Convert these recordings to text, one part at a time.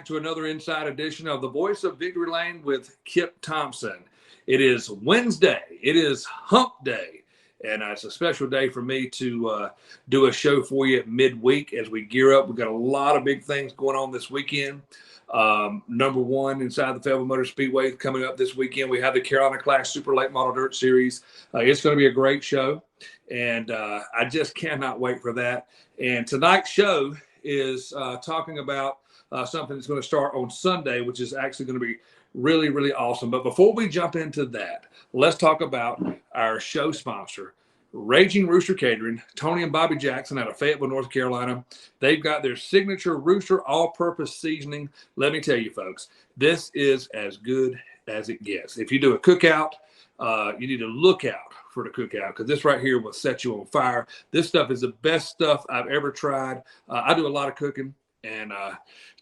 to another Inside Edition of the Voice of Victory Lane with Kip Thompson. It is Wednesday. It is Hump Day. And it's a special day for me to do a show for you midweek as we gear up. We've got a lot of big things going on this weekend. Number one, inside the Fayetteville Motor Speedway coming up this weekend, we have the Carolina Clash Super Late Model Dirt Series. It's going to be a great show, and I just cannot wait for that. And tonight's show is talking about something that's going to start on Sunday, which is actually going to be really, really awesome. But before we jump into that, let's talk about our show sponsor, Raging Rooster Catering, Tony and Bobby Jackson out of Fayetteville, North Carolina. They've got their signature Rooster all-purpose seasoning. Let me tell you, folks, this is as good as it gets. If you do a cookout, you need to look out for the cookout, because this right here will set you on fire. This stuff is the best stuff I've ever tried. I do a lot of cooking, and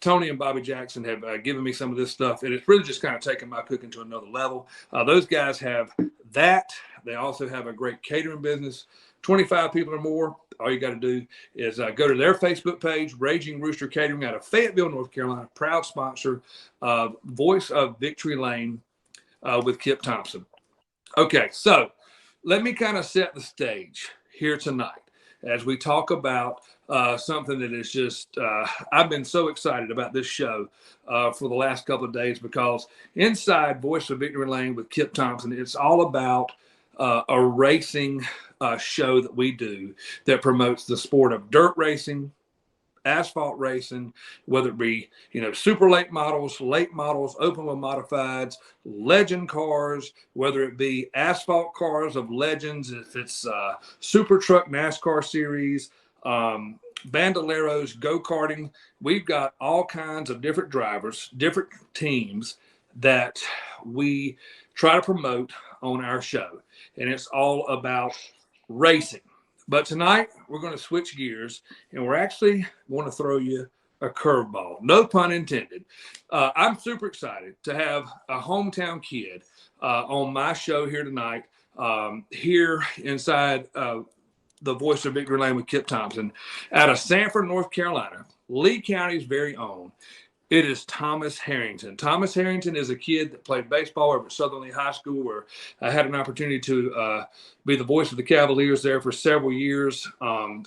Tony and Bobby Jackson have given me some of this stuff, and it's really just kind of taken my cooking to another level. Those guys have that. They also have a great catering business, 25 people or more. All you got to do is go to their Facebook page, Raging Rooster Catering out of Fayetteville, North Carolina, proud sponsor of Voice of Victory Lane with Kip Thompson. Okay, so let me kind of set the stage here tonight as we talk about something that is just, I've been so excited about this show for the last couple of days, because inside Voice of Victory Lane with Kip Thompson, it's all about a racing show that we do that promotes the sport of dirt racing, asphalt racing, whether it be, super late models, open wheel modifieds, legend cars, whether it be asphalt cars of legends, if it's super truck NASCAR series, bandoleros, go-karting. We've got all kinds of different drivers, different teams that we try to promote on our show. And it's all about racing. But tonight, we're going to switch gears, and we're actually going to throw you a curveball. No pun intended. I'm super excited to have a hometown kid on my show here tonight, here inside the Voice of Victory Lane with Kip Thompson, out of Sanford, North Carolina, Lee County's very own. It is Thomas Harrington. Thomas Harrington is a kid that played baseball over at Southern Lee High School, where I had an opportunity to be the voice of the Cavaliers there for several years.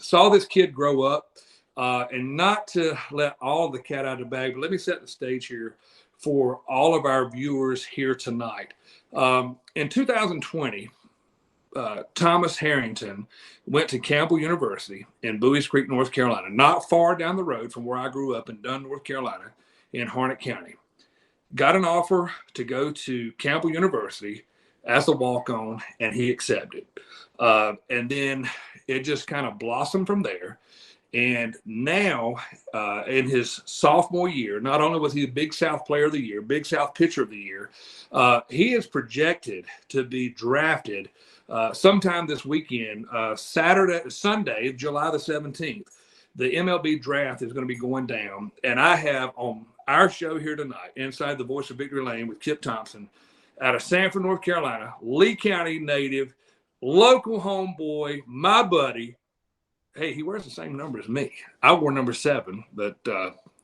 Saw this kid grow up, and not to let all the cat out of the bag, but let me set the stage here for all of our viewers here tonight. In 2020, Thomas Harrington went to Campbell University in Bowie's Creek, North Carolina, not far down the road from where I grew up in Dunn, North Carolina, in Harnett County. Got an offer to go to Campbell University as a walk-on, and he accepted. And then it just kind of blossomed from there. And now, in his sophomore year, not only was he the Big South Player of the Year, Big South Pitcher of the Year, he is projected to be drafted sometime this weekend, Sunday, July the 17th. The MLB draft is going to be going down, and I have on our show here tonight, inside the Voice of Victory Lane with Kip Thompson, out of Sanford, North Carolina, Lee County native, local homeboy, my buddy. Hey, he wears the same number as me. I wore number 7, but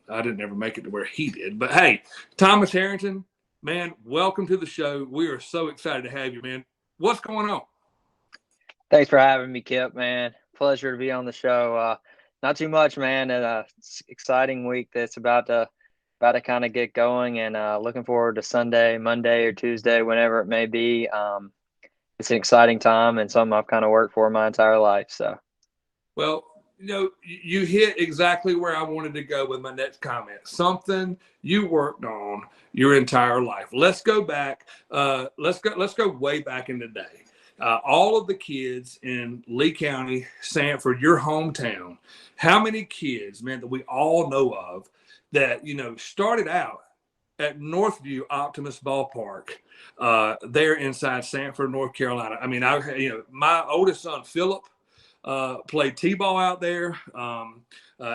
I didn't ever make it to where he did. But hey, Thomas Harrington, man, welcome to the show. We are so excited to have you, man. What's going on? Thanks for having me, Kip, man. Pleasure to be on the show. Not too much, man. And exciting week that's about to kind of get going, and looking forward to Sunday, Monday, or Tuesday, whenever it may be. It's an exciting time and something I've kind of worked for my entire life. So, well, you hit exactly where I wanted to go with my next comment. Something you worked on your entire life. Let's go back. Let's go way back in the day. All of the kids in Lee County, Sanford, your hometown, how many kids, man, that we all know of that, started out at Northview Optimus Ballpark there inside Sanford, North Carolina. I mean, my oldest son, Philip, played T-ball out there.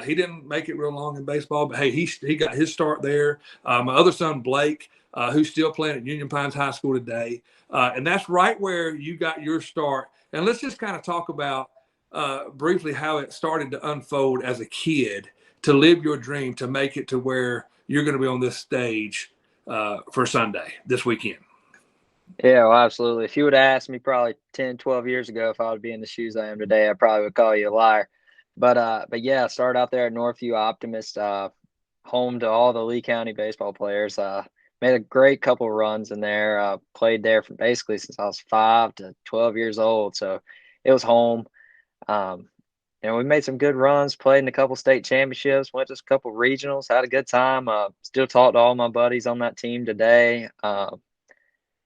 He didn't make it real long in baseball, but hey, he got his start there. My other son, Blake, who's still playing at Union Pines High School today. And that's right where you got your start. And let's just kind of talk about briefly how it started to unfold as a kid to live your dream, to make it to where you're going to be on this stage for Sunday this weekend. Yeah, well, absolutely. If you would have asked me probably 10, 12 years ago if I would be in the shoes I am today, I probably would call you a liar. But yeah, started out there at Northview Optimist, home to all the Lee County baseball players. Made a great couple of runs in there. Played there from basically since I was 5 to 12 years old, so it was home. Um, and we made some good runs. Played in a couple state championships. Went to a couple regionals. Had a good time. Still talk to all my buddies on that team today.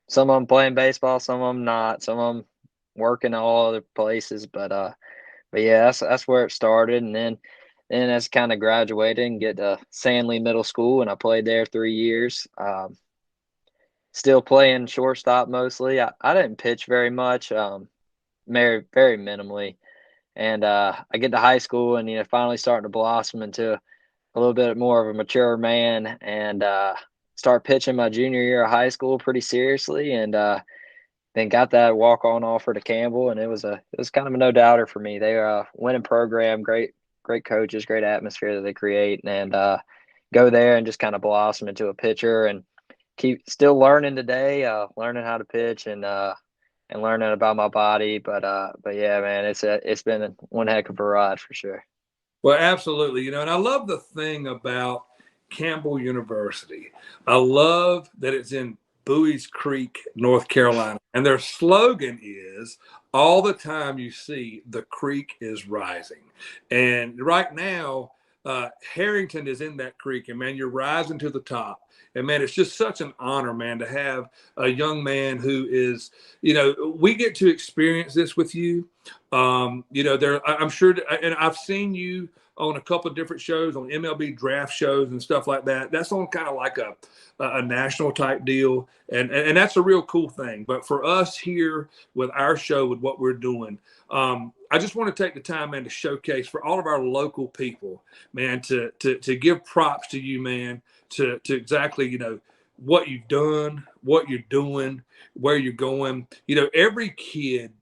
Some of them playing baseball, some of them not. Some of them working all other places. But yeah, that's where it started, and then as kind of graduated and get to Sandley Middle School, and I played there 3 years. Still playing shortstop mostly. I didn't pitch very much, very very minimally, and I get to high school, and finally starting to blossom into a little bit more of a mature man, and start pitching my junior year of high school pretty seriously, and then got that walk-on offer to Campbell, and it was kind of a no-doubter for me. They are a winning program, great coaches, great atmosphere that they create, and go there and just kind of blossom into a pitcher, and keep still learning today, learning how to pitch, and learning about my body. But yeah, man, it's been one heck of a ride for sure. Well, absolutely. And I love the thing about Campbell University. I love that it's in Bowie's Creek, North Carolina. And their slogan is all the time you see the creek is rising. And right now, Harrington is in that creek, and man, you're rising to the top. And man, it's just such an honor, man, to have a young man who is, we get to experience this with you. I'm sure, and I've seen you on a couple of different shows, on MLB draft shows and stuff like that. That's on kind of like a national type deal. And that's a real cool thing. But for us here with our show, with what we're doing, I just want to take the time, man, to showcase for all of our local people, man, to give props to you, man, to exactly, what you've done, what you're doing, where you're going. Every kid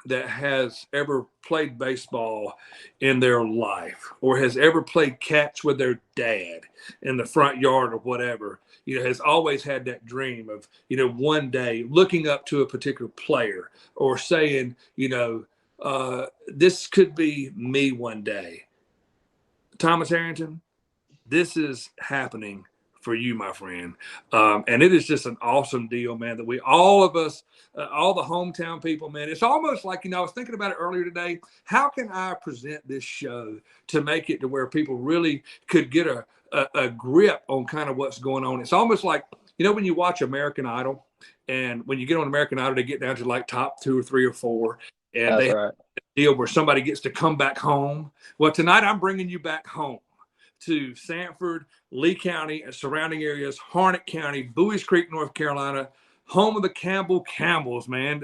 that has ever played baseball in their life or has ever played catch with their dad in the front yard or whatever, has always had that dream of, one day looking up to a particular player or saying, this could be me one day. Thomas Harrington, this is happening for you, my friend. And it is just an awesome deal, man, that all of us, all the hometown people, man, it's almost like, I was thinking about it earlier today. How can I present this show to make it to where people really could get a grip on kind of what's going on? It's almost like, when you watch American Idol, and when you get on American Idol, they get down to like top 2 or 3 or 4. And That's they right. have a deal where somebody gets to come back home. Well, tonight I'm bringing you back home to Sanford, Lee County, and surrounding areas, Harnett County, Bowie's Creek, North Carolina, home of the Campbells, man.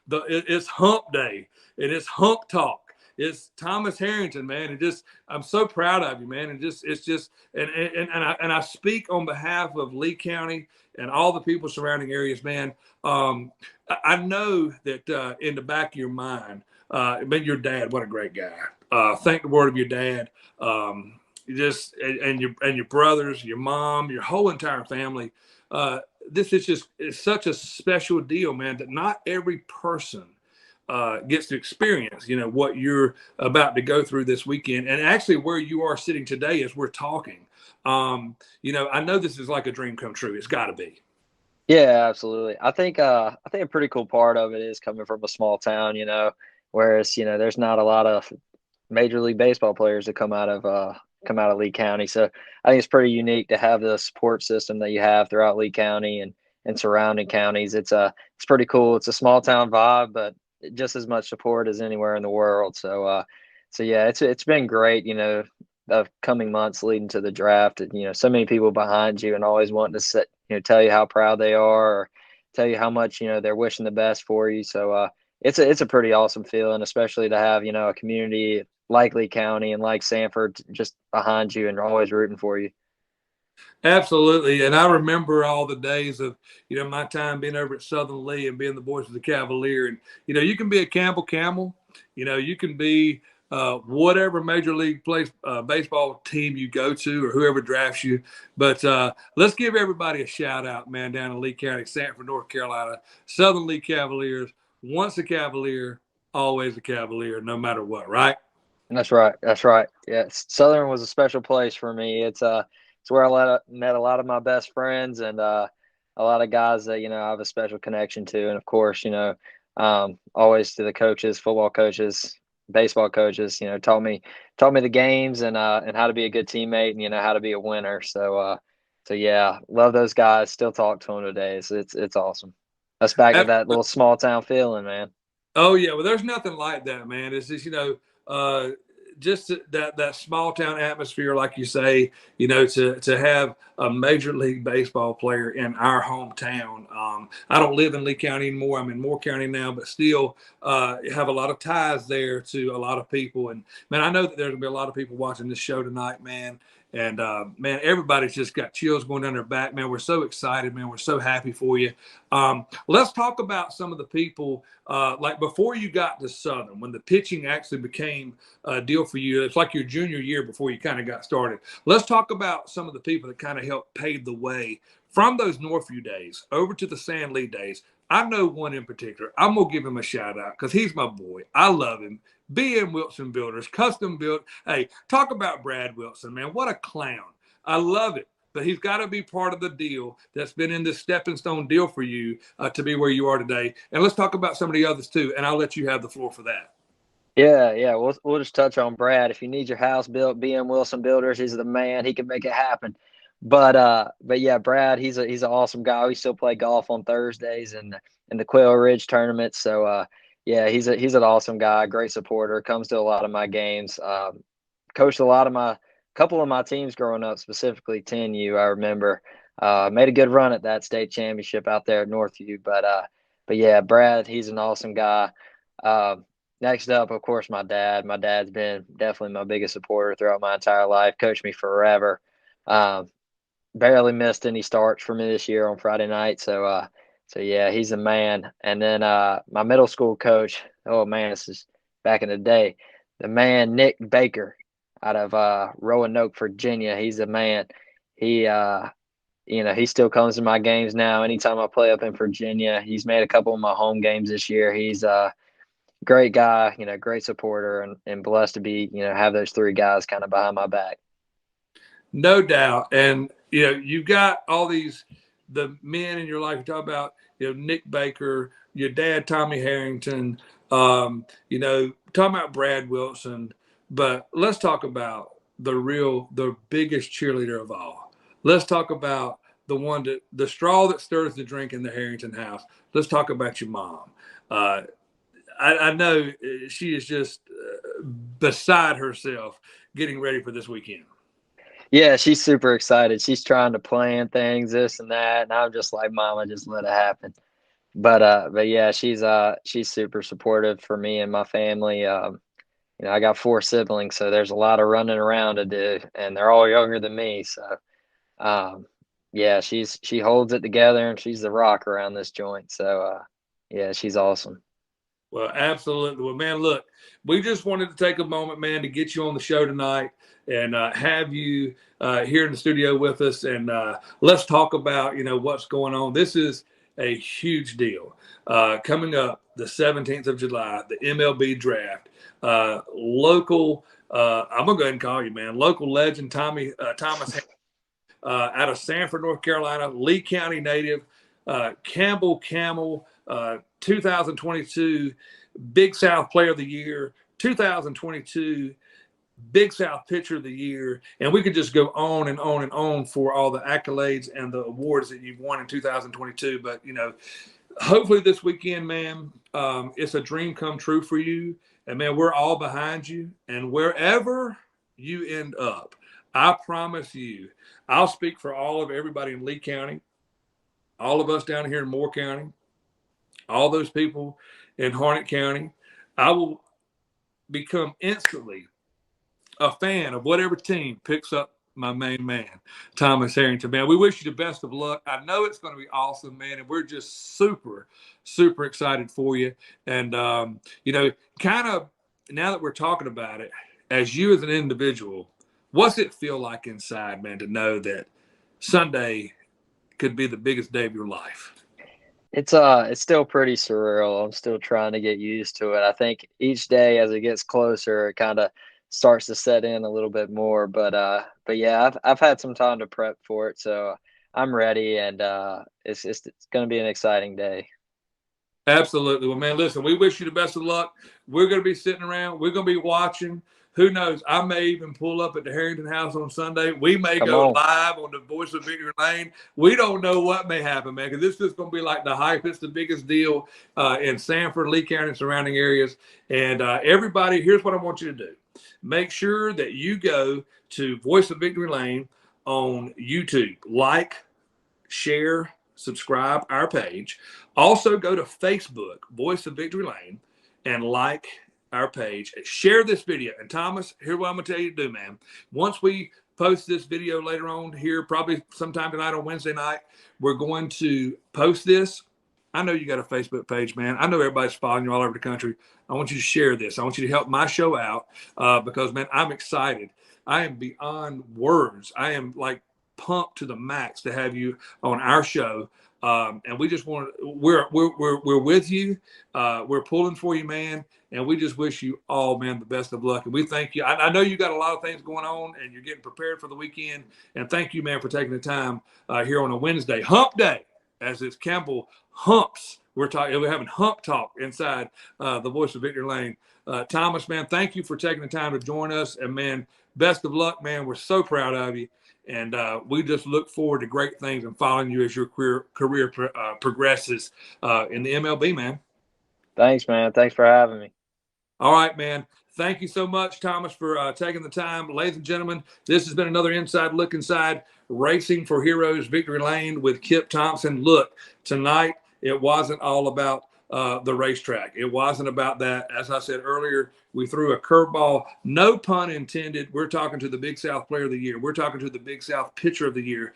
It's hump day, and it's hump talk. It's Thomas Harrington, man, and I'm so proud of you, man. And I speak on behalf of Lee County and all the people surrounding areas, man. I know that in the back of your mind, man, your dad, what a great guy. Thank the word of your dad. And your brothers, your mom, your whole entire family. This is it's such a special deal, man, that not every person gets to experience, what you're about to go through this weekend, and actually where you are sitting today as we're talking. I know this is like a dream come true. It's got to be. Yeah, absolutely. I think a pretty cool part of it is coming from a small town, whereas there's not a lot of Major League Baseball players that come out of Lee County. So I think it's pretty unique to have the support system that you have throughout Lee County and surrounding counties. It's pretty cool. It's a small town vibe, but just as much support as anywhere in the world. So yeah, it's been great, the coming months leading to the draft, and so many people behind you and always wanting to sit, tell you how proud they are or tell you how much they're wishing the best for you. So it's a pretty awesome feeling, especially to have a community like Lee County and like Sanford just behind you and always rooting for you. Absolutely. And I remember all the days of, my time being over at Southern Lee and being the voice of the Cavalier. And, you can be a Camel. You can be whatever major league baseball team you go to or whoever drafts you. But let's give everybody a shout out, man, down in Lee County, Sanford, North Carolina. Southern Lee Cavaliers, once a Cavalier, always a Cavalier, no matter what, right? That's right. That's right. Yeah, Southern was a special place for me. It's where I met a lot of my best friends and a lot of guys that I have a special connection to, and of course, always to the coaches, football coaches, baseball coaches. Taught me the games and how to be a good teammate and how to be a winner. So yeah, love those guys. Still talk to them today. So it's awesome. That's back to that little small town feeling, man. Oh yeah, well, there's nothing like that, man. It's just uh, just that small town atmosphere, like you say. To have a major league baseball player in our hometown. I don't live in Lee County anymore. I'm in Moore County now, but still have a lot of ties there to a lot of people. And man, I know that there's gonna be a lot of people watching this show tonight, man. And man, everybody's just got chills going down their back, man. We're so excited, man. We're so happy for you. Let's talk about some of the people like before you got to Southern, when the pitching actually became a deal for you. It's like your junior year before you kind of got started. Let's talk about some of the people that kind of helped pave the way from those Northview days over to the San Lee days. I know one in particular. I'm going to give him a shout out because he's my boy. I love him. BM Wilson Builders, custom built. Hey, talk about Brad Wilson, man. What a clown. I love it. But he's got to be part of the deal that's been in this stepping stone deal for you to be where you are today. And let's talk about some of the others too. And I'll let you have the floor for that. Yeah. We'll just touch on Brad. If you need your house built, BM Wilson Builders, he's the man. He can make it happen. But yeah, Brad, he's an awesome guy. We still play golf on Thursdays and in the Quail Ridge tournament. So yeah, he's an awesome guy, great supporter. Comes to a lot of my games. Coached couple of my teams growing up, specifically 10U. I remember made a good run at that state championship out there at Northview. But yeah, Brad, he's an awesome guy. Next up, of course, my dad. My dad's been definitely my biggest supporter throughout my entire life. Coached me forever. Barely missed any starts for me this year on Friday night. So yeah, he's a man. And then my middle school coach, oh man, this is back in the day, the man Nick Baker out of Roanoke, Virginia. He's a man. He still comes to my games now. Anytime I play up in Virginia, he's made a couple of my home games this year. He's a great guy, great supporter, and blessed to be, have those three guys kind of behind my back. No doubt. And, you've got all the men in your life. You talk about, Nick Baker, your dad, Tommy Harrington, talking about Brad Wilson. But let's talk about the biggest cheerleader of all. Let's talk about the straw that stirs the drink in the Harrington house. Let's talk about your mom. I know she is just beside herself getting ready for this weekend. Yeah, she's super excited. She's trying to plan things, this and that, and I'm just like, Mama, just let it happen. But yeah, she's super supportive for me and my family. I got four siblings, so there's a lot of running around to do, and they're all younger than me. So, yeah, she holds it together, and she's the rock around this joint. So, yeah, she's awesome. Well, absolutely. Well, man, look, we just wanted to take a moment, man, to get you on the show tonight and have you here in the studio with us. And let's talk about, what's going on. This is a huge deal. Coming up the 17th of July, the MLB draft. Local, I'm going to go ahead and call you, man, local legend Thomas out of Sanford, North Carolina, Lee County native, Campbell Camel, 2022 Big South Player of the Year, 2022 Big South Pitcher of the Year, and we could just go on and on and on for all the accolades and the awards that you've won in 2022. But hopefully this weekend, man, it's a dream come true for you, and man, we're all behind you. And wherever you end up, I promise you, I'll speak for all of everybody in Lee County, all of us down here in Moore County, all those people in Harnett County. I will become instantly a fan of whatever team picks up my main man, Thomas Harrington. Man, we wish you the best of luck. I know it's going to be awesome, man, and we're just super, super excited for you. And, kind of now that we're talking about it, as you as an individual, what's it feel like inside, man, to know that Sunday could be the biggest day of your life? It's still pretty surreal. I'm still trying to get used to it. I think each day as it gets closer, it kind of starts to set in a little bit more. But yeah, I've had some time to prep for it, so I'm ready, and it's going to be an exciting day. Absolutely. Well, man, listen, we wish you the best of luck. We're going to be sitting around. We're going to be watching. Who knows? I may even pull up at the Harrington house on Sunday. We may Come go on. live on the Voice of Victory Lane. We don't know what may happen, man, because this is going to be like the hype. It's the biggest deal in Sanford, Lee County, and surrounding areas. And everybody, here's what I want you to do. Make sure that you go to Voice of Victory Lane on YouTube. Like, share, subscribe our page. Also go to Facebook, Voice of Victory Lane, and like our page. Share this video. And Thomas, here's what I'm going to tell you to do, man. Once we post this video later on here, probably sometime tonight on Wednesday night, we're going to post this. I know you got a Facebook page, man. I know everybody's following you all over the country. I want you to share this. I want you to help my show out because, man, I'm excited. I am beyond words. I am like pumped to the max to have you on our show. And we just want to, we're with you. We're pulling for you, man. And we just wish you all, man, the best of luck. And we thank you. I know you got a lot of things going on and you're getting prepared for the weekend. And thank you, man, for taking the time here on a Wednesday, hump day, as it's Campbell humps. We're having hump talk inside the Voice of Victory Lane. Thomas, man, thank you for taking the time to join us. And, man, best of luck, man. We're so proud of you. And we just look forward to great things and following you as your career progresses in the MLB, man. Thanks, man. Thanks for having me. All right, man. Thank you so much, Thomas, for taking the time. Ladies and gentlemen, this has been another Inside Look Inside Racing for Heroes Victory Lane with Kip Thompson. Look, tonight it wasn't all about the racetrack. It wasn't about that. As I said earlier, we threw a curveball, no pun intended. We're talking to the Big South Player of the Year. We're talking to the Big South Pitcher of the Year,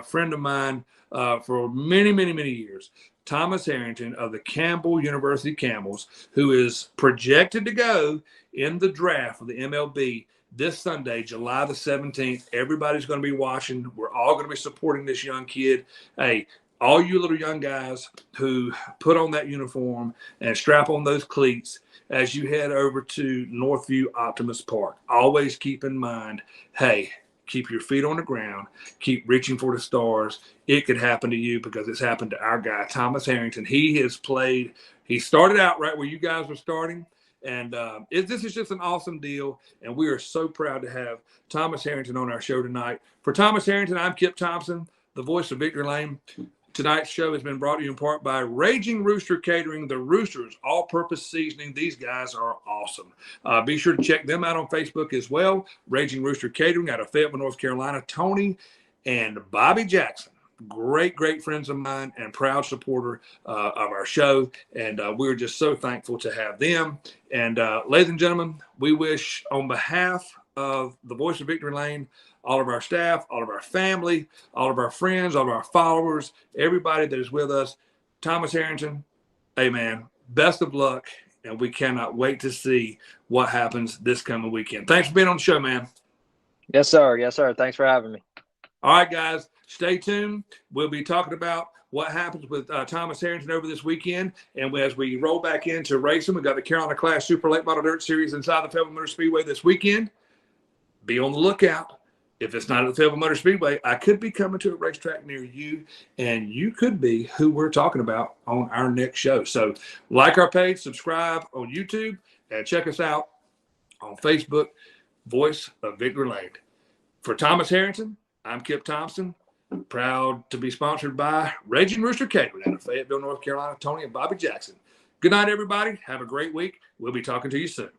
friend of mine for many, many, many years. Thomas Harrington of the Campbell University Camels, who is projected to go in the draft of the MLB this Sunday, July the 17th. Everybody's going to be watching. We're all going to be supporting this young kid. Hey, all you little young guys who put on that uniform and strap on those cleats as you head over to Northview Optimus Park, always keep in mind, hey, keep your feet on the ground. Keep reaching for the stars. It could happen to you because it's happened to our guy, Thomas Harrington. He has played. He started out right where you guys were starting. And this is just an awesome deal. And we are so proud to have Thomas Harrington on our show tonight. For Thomas Harrington, I'm Kip Thompson, the voice of Victory Lane. Tonight's show has been brought to you in part by Raging Rooster Catering, the Roosters all-purpose seasoning. These guys are awesome. Be sure to check them out on Facebook as well. Raging Rooster Catering out of Fayetteville, North Carolina. Tony and Bobby Jackson, great, great friends of mine and proud supporter of our show. And we're just so thankful to have them. And ladies and gentlemen, we wish on behalf of the Voice of Victory Lane, all of our staff, all of our family, all of our friends, all of our followers, everybody that is with us, Thomas Harrington, hey, man, best of luck, and we cannot wait to see what happens this coming weekend. Thanks for being on the show, man. Yes, sir. Yes, sir. Thanks for having me. All right, guys, stay tuned. We'll be talking about what happens with Thomas Harrington over this weekend. And as we roll back into racing, we've got the Carolina Clash Super Late Model Dirt Series inside the Fayetteville Motor Speedway this weekend. Be on the lookout. If it's not at the Fayetteville Motor Speedway, I could be coming to a racetrack near you, and you could be who we're talking about on our next show. So like our page, subscribe on YouTube, and check us out on Facebook, Voice of Victory Lane. For Thomas Harrington, I'm Kip Thompson, proud to be sponsored by Raging Rooster Catering out of Fayetteville, North Carolina, Tony and Bobby Jackson. Good night, everybody. Have a great week. We'll be talking to you soon.